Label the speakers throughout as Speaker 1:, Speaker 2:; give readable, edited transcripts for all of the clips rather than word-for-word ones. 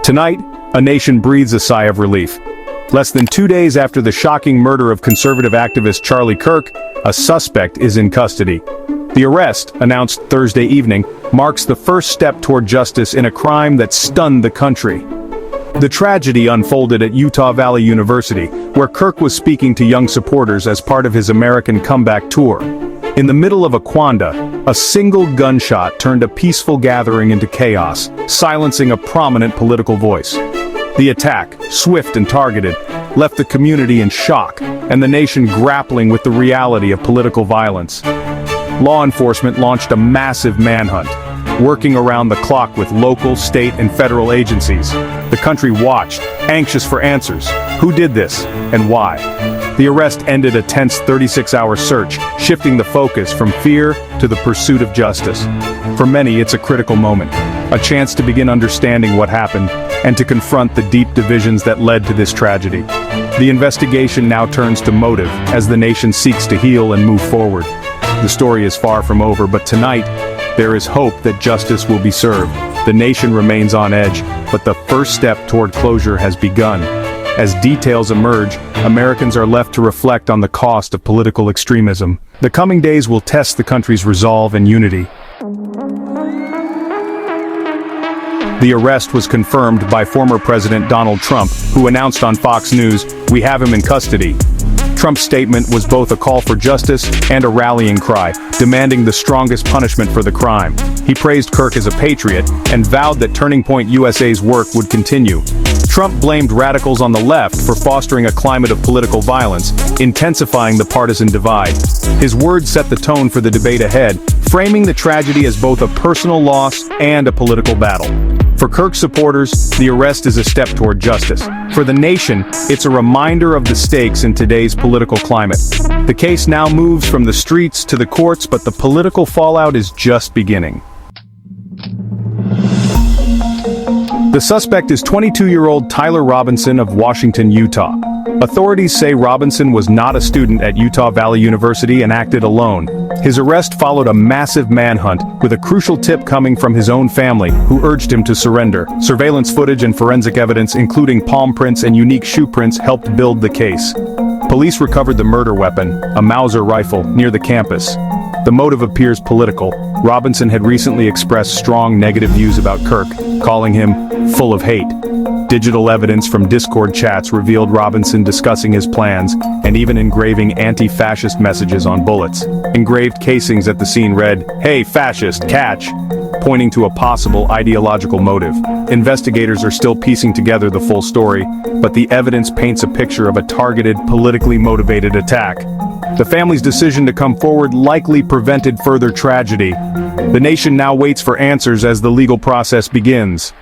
Speaker 1: Tonight, a nation breathes a sigh of relief. Less than 2 days after the shocking murder of conservative activist Charlie Kirk, a suspect is in custody. The arrest, announced Thursday evening, marks the first step toward justice in a crime that stunned the country. The tragedy unfolded at Utah Valley University, where Kirk was speaking to young supporters as part of his American comeback tour. In the middle of a quanda, a single gunshot turned a peaceful gathering into chaos, silencing a prominent political voice. The attack, swift and targeted, left the community in shock, and the nation grappling with the reality of political violence. Law enforcement launched a massive manhunt, working around the clock with local, state, and federal agencies. The country watched, anxious for answers. Who did this, and why? The arrest ended a tense 36-hour search, shifting the focus from fear to the pursuit of justice. For many, it's a critical moment, a chance to begin understanding what happened, and to confront the deep divisions that led to this tragedy. The investigation now turns to motive, as the nation seeks to heal and move forward. The story is far from over, but tonight, there is hope that justice will be served. The nation remains on edge, but the first step toward closure has begun. As details emerge, Americans are left to reflect on the cost of political extremism. The coming days will test the country's resolve and unity. The arrest was confirmed by former President Donald Trump, who announced on Fox News, "We have him in custody." Trump's statement was both a call for justice and a rallying cry, demanding the strongest punishment for the crime. He praised Kirk as a patriot and vowed that Turning Point USA's work would continue. Trump blamed radicals on the left for fostering a climate of political violence, intensifying the partisan divide. His words set the tone for the debate ahead, framing the tragedy as both a personal loss and a political battle. For Kirk supporters, the arrest is a step toward justice. For the nation, it's a reminder of the stakes in today's political climate. The case now moves from the streets to the courts, but the political fallout is just beginning. The suspect is 22-year-old Tyler Robinson of Washington, Utah. Authorities say Robinson was not a student at Utah Valley University and acted alone. His arrest followed a massive manhunt, with a crucial tip coming from his own family, who urged him to surrender. Surveillance footage and forensic evidence, including palm prints and unique shoe prints, helped build the case. Police recovered the murder weapon, a Mauser rifle, near the campus. The motive appears political. Robinson had recently expressed strong negative views about Kirk, calling him full of hate. Digital evidence from Discord chats revealed Robinson discussing his plans and even engraving anti-fascist messages on bullets. Engraved casings at the scene read, "Hey, fascist, catch!" pointing to a possible ideological motive. Investigators are still piecing together the full story, but the evidence paints a picture of a targeted, politically motivated attack. The family's decision to come forward likely prevented further tragedy. The nation now waits for answers as the legal process begins.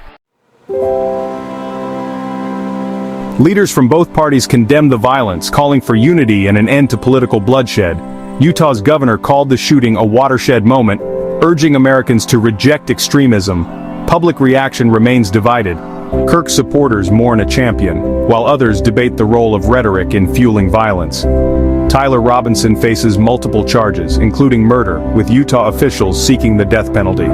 Speaker 1: Leaders from both parties condemned the violence, calling for unity and an end to political bloodshed. Utah's governor called the shooting a watershed moment, urging Americans to reject extremism. Public reaction remains divided. Kirk's supporters mourn a champion, while others debate the role of rhetoric in fueling violence. Tyler Robinson faces multiple charges, including murder, with Utah officials seeking the death penalty.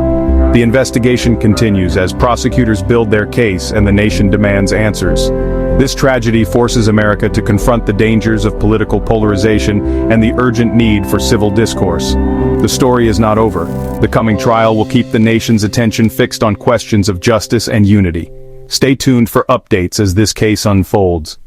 Speaker 1: The investigation continues as prosecutors build their case and the nation demands answers. This tragedy forces America to confront the dangers of political polarization and the urgent need for civil discourse. The story is not over. The coming trial will keep the nation's attention fixed on questions of justice and unity. Stay tuned for updates as this case unfolds.